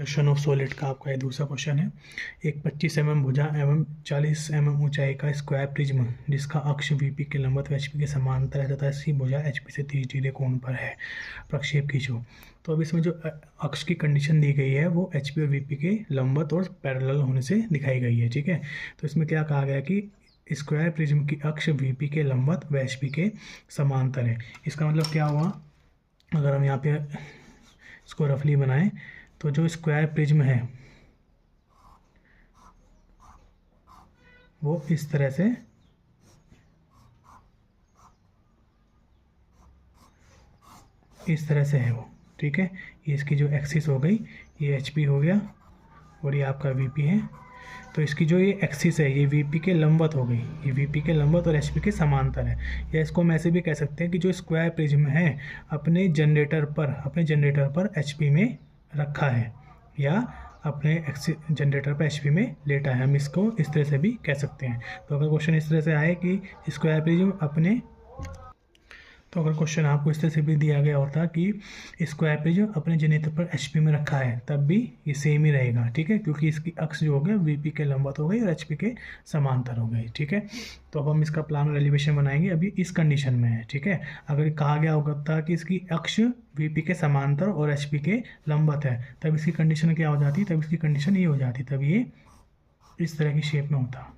Construction of solid का आपका ये दूसरा क्वेश्चन है। एक 25 mm भुजा एवं 40 mm ऊंचाई का स्क्वायर प्रिज्म जिसका अक्ष वीपी के लंबवत व एचपी के समांतर है तथा इसकी भुजा एचपी से 30 डिग्री कोण पर है, प्रक्षेप खींचो। तो अब इसमें जो अक्ष की कंडीशन दी गई है वो एचपी और वीपी के लंबवत और पैरेलल होने से दिखाई गई है। ठीक है, तो इसमें क्या कहा गया कि स्क्वायर प्रिज्म की अक्ष वीपी के लंबवत व एचपी के समांतर है। इसका मतलब क्या हुआ, अगर हम यहाँ पे इसको रफली बनाएं तो जो स्क्वायर प्रिज्म है वो इस तरह से है वो। ठीक है, ये इसकी जो एक्सिस हो गई, ये एचपी हो गया और ये आपका वीपी है। तो इसकी जो ये एक्सिस है ये वीपी के लंबवत हो गई, ये वीपी के लंबवत और एचपी के समांतर है। या इसको हम ऐसे भी कह सकते हैं कि जो स्क्वायर प्रिज्म है अपने जनरेटर पर एचपी में रखा है या अपने जनरेटर पर एचपी में लेटा है, हम इसको इस तरह से भी कह सकते हैं। तो अगर क्वेश्चन इस तरह से आए कि स्क्वायर प्रिज्म अगर क्वेश्चन आपको इस तरह से भी दिया गया होता कि स्क्वायर प्रिज्म अपने जनरेटर पर एचपी में रखा है, तब भी ये सेम ही रहेगा। ठीक है, क्योंकि इसकी अक्ष जो हो गया वीपी के लंबवत हो गई और एचपी के समांतर हो गई। ठीक है, तो अब हम इसका प्लान और एलिवेशन बनाएंगे। अभी इस कंडीशन में है। ठीक है, अगर कहा गया होता कि इसकी अक्ष वीपी के समांतर और एचपी के लंबवत है, तब इसकी कंडीशन क्या हो जाती, तब इसकी कंडीशन ये हो जाती, तब ये इस तरह की शेप में होता।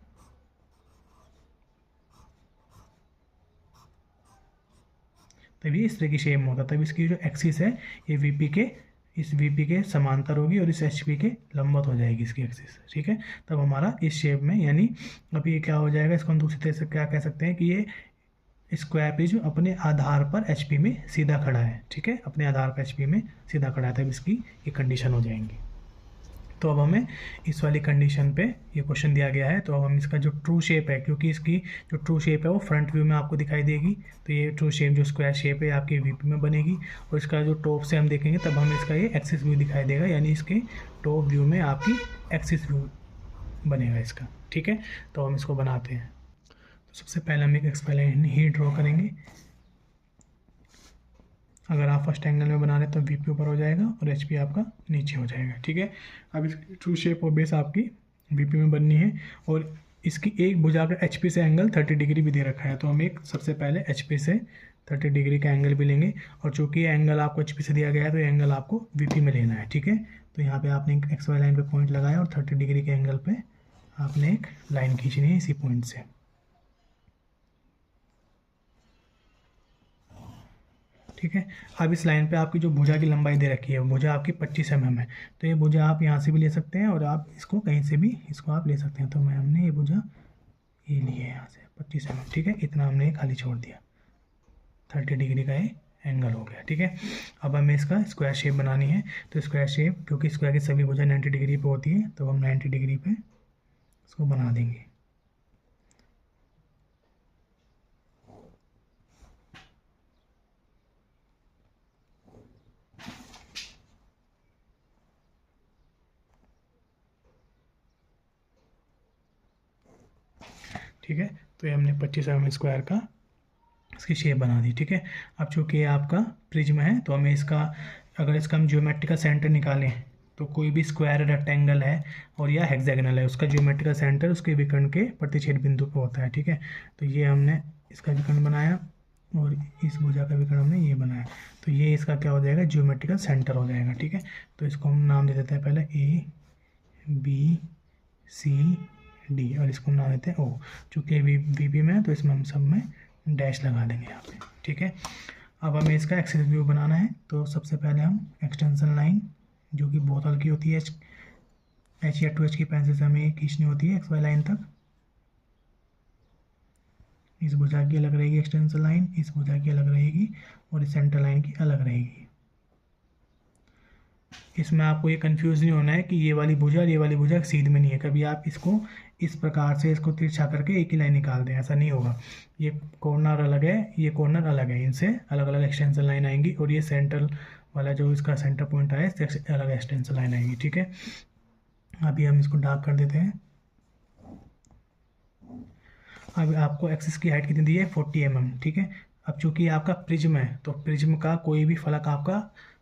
तभी इस तरह की शेप में होता, तब इसकी जो एक्सिस है ये इस वीपी के समांतर होगी और इस एचपी के लंबवत हो जाएगी इसकी एक्सिस। ठीक है, तब हमारा इस शेप में, यानी अभी ये क्या हो जाएगा, इसको हम दूसरी तरह से क्या कह सकते हैं कि ये स्क्वायर प्रिज्म अपने आधार पर एचपी में सीधा खड़ा है। ठीक है, अपने आधार पर एचपी में सीधा खड़ा है, तब इसकी ये कंडीशन हो जाएंगी। तो अब हमें इस वाली कंडीशन पे ये क्वेश्चन दिया गया है, तो अब हम इसका जो ट्रू शेप है, क्योंकि इसकी जो ट्रू शेप है वो फ्रंट व्यू में आपको दिखाई देगी, तो ये ट्रू शेप जो स्क्वायर शेप है आपकी वीपी में बनेगी। और इसका जो टॉप से हम देखेंगे तब हमें इसका ये एक्सिस व्यू दिखाई देगा, यानी इसके टॉप व्यू में आपकी एक्सिस व्यू बनेगा इसका। ठीक है, तो हम इसको बनाते हैं। तो सबसे पहले हम एक एक्सप्लेन ही ड्रॉ करेंगे। अगर आप फर्स्ट एंगल में बना रहे तो वीपी ऊपर हो जाएगा और एचपी आपका नीचे हो जाएगा। ठीक है, अब इसकी ट्रू शेप और बेस आपकी वीपी में बननी है और इसकी एक भुजा का एचपी से एंगल 30 डिग्री भी दे रखा है, तो हम एक सबसे पहले एचपी से 30 डिग्री का एंगल भी लेंगे। और चूँकि ये एंगल आपको एचपी से दिया गया है तो ये एंगल आपको वीपी में लेना है। ठीक है, तो यहाँ पर आपने एक एक्स वाई लाइन पर पॉइंट लगाया और 30 डिग्री के एंगल पर आपने एक लाइन खींचनी है इसी पॉइंट से। ठीक है, अब इस लाइन पे आपकी जो भुजा की लंबाई दे रखी है, भुजा आपकी 25 mm है, तो ये भुजा आप यहाँ से भी ले सकते हैं और आप इसको कहीं से भी इसको आप ले सकते हैं। तो हमने ये भुजा ये ली है यहाँ से 25 mm। ठीक है, इतना हमने खाली छोड़ दिया, 30 डिग्री का ये एंगल हो गया। ठीक है, अब हमें इसका स्क्वायर शेप बनानी है। तो स्क्वायर शेप, क्योंकि स्क्वायर की सभी भुजा 90 डिग्री पर होती है, तो हम 90 डिग्री पर इसको बना देंगे। ठीक है, तो ये हमने 25 mm स्क्वायर का इसकी शेप बना दी। ठीक है, अब चूँकि ये आपका प्रिज्म है तो हमें इसका, अगर इसका हम ज्योमेट्रिकल सेंटर निकालें तो कोई भी स्क्वायर रेक्टेंगल है और या हेक्सागोनल है, उसका ज्योमेट्रिकल सेंटर उसके विकर्ण के प्रतिच्छेद बिंदु पर होता है। ठीक है, तो ये हमने इसका विकर्ण बनाया और इस भुजा का विकर्ण हमने ये बनाया, तो ये इसका क्या हो जाएगा, ज्योमेट्रिकल सेंटर हो जाएगा। ठीक है, तो इसको हम नाम दे देते हैं पहले ABCD और इसको नाम देते हैं O। चूँकि वीपी में है तो इसमें हम सब में डैश लगा देंगे यहाँ पे। ठीक है, अब हमें इसका एक्सिस व्यू बनाना है। तो सबसे पहले हम एक्सटेंशन लाइन जो कि बहुत हल्की होती है, H या 2H की पेंसिल से हमें खींचनी होती है एक्स वाई लाइन तक। इस भुजा की अलग रहेगी एक्सटेंशन लाइन, इस भुजा की अलग रहेगी और इस सेंटर लाइन की अलग रहेगी। इसमें आपको ये कंफ्यूज नहीं होना है कि ये वाली भुजा और ये वाली भुजा सीध में नहीं है। कभी आप इसको इस प्रकार से इसको तिरछा करके एक ही लाइन निकाल दें, ऐसा नहीं होगा। ये कॉर्नर अलग है, ये कॉर्नर अलग है, इनसे अलग अलग एक्सटेंशन लाइन आएंगी और ये सेंटर वाला जो इसका सेंटर पॉइंट आया इससे अलग एक्सटेंशन लाइन आएगी। ठीक है, अभी हम इसको डार्क कर देते हैं। अब आपको एक्सिस की हाइट कितनी दी है, 40 mm। ठीक है, अब चूँकि आपका प्रिज्म है तो प्रिज्म का कोई भी फलक आपका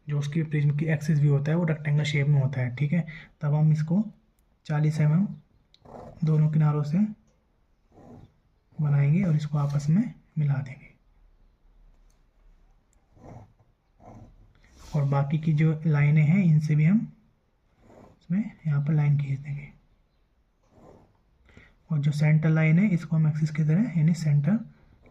जो उसकी प्रिज्म की एक्सिस भी होता है वो रेक्टेंगल शेप में होता है, ठीक है। तब हम इसको 40 mm दोनों किनारों से बनाएंगे और इसको आपस में मिला देंगे, और बाकी की जो लाइनें हैं इनसे भी हम इसमें यहाँ पर लाइन खींच देंगे, और जो सेंटर लाइन है इसको हम एक्सिस की तरह यानी सेंटर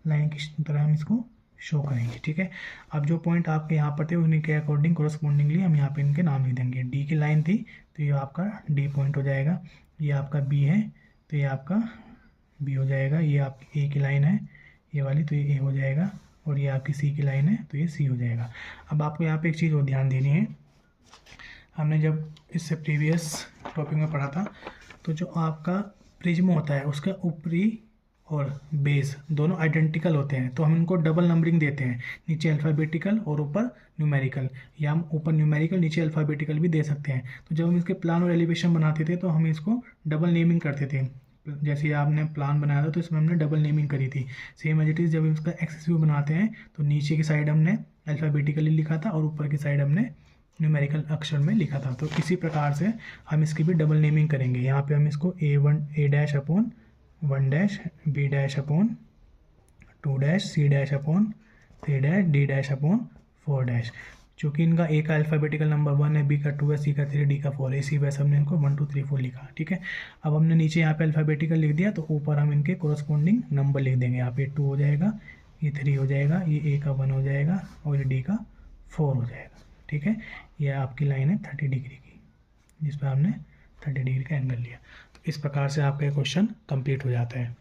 लाइन की तरह हम इसको शो करेंगे, ठीक है। अब जो पॉइंट आपके यहाँ पर थे उन्हीं के अकॉर्डिंग कोरस्पोंडिंगली हम यहाँ पे इनके नाम लिख देंगे। डी की लाइन थी तो ये आपका डी पॉइंट हो जाएगा, ये आपका बी है तो ये आपका बी हो जाएगा, ये आपकी ए की लाइन है ये वाली तो ये ए हो जाएगा, और ये आपकी सी की लाइन है तो ये सी हो जाएगा। अब आपको यहाँ पे एक चीज़ और ध्यान देनी है, हमने जब इससे प्रीवियस टॉपिक में पढ़ा था तो जो आपका प्रिज्म होता है उसका ऊपरी और बेस दोनों आइडेंटिकल होते हैं, तो हम इनको डबल नंबरिंग देते हैं, नीचे अल्फ़ाबेटिकल और ऊपर न्यूमेरिकल, या हम ऊपर न्यूमेरिकल नीचे अल्फ़ाबेटिकल भी दे सकते हैं। तो जब हम इसके प्लान और एलिवेशन बनाते थे तो हम इसको डबल नेमिंग करते थे, जैसे आपने प्लान बनाया था तो इसमें हमने डबल नेमिंग करी थी। सेम एज इट इज़ जब इसका एक्सिस व्यू बनाते हैं तो नीचे की साइड हमने अल्फ़ाबेटिकली लिखा था और ऊपर की साइड हमने न्यूमेरिकल अक्षर में लिखा था। तो इसी प्रकार से हम इसकी भी डबल नेमिंग करेंगे। यहाँ पे हम इसको A dash upon 1 dash, B dash upon 2 dash, C dash upon 3 dash, D dash upon 4 dash. चूँकि इनका A का अल्फ़ाबेटिकल नंबर 1 है, B का 2 है, C का 3 है, D का 4 है, इसी वजह से हमने इनको 1 2 3 4 लिखा, ठीक है। अब हमने नीचे यहाँ पे अल्फ़ाबेटिकल लिख दिया तो ऊपर हम इनके कोरस्पोंडिंग नंबर लिख देंगे। यहाँ पे 2 हो जाएगा, ये 3 हो जाएगा, ये A का 1 हो जाएगा और ये D का 4 हो जाएगा, ठीक है। ये आपकी लाइन है 30 डिग्री की, जिस पर हमने 30 डिग्री का एंगल लिया। तो इस प्रकार से आपका क्वेश्चन कंप्लीट हो जाता है।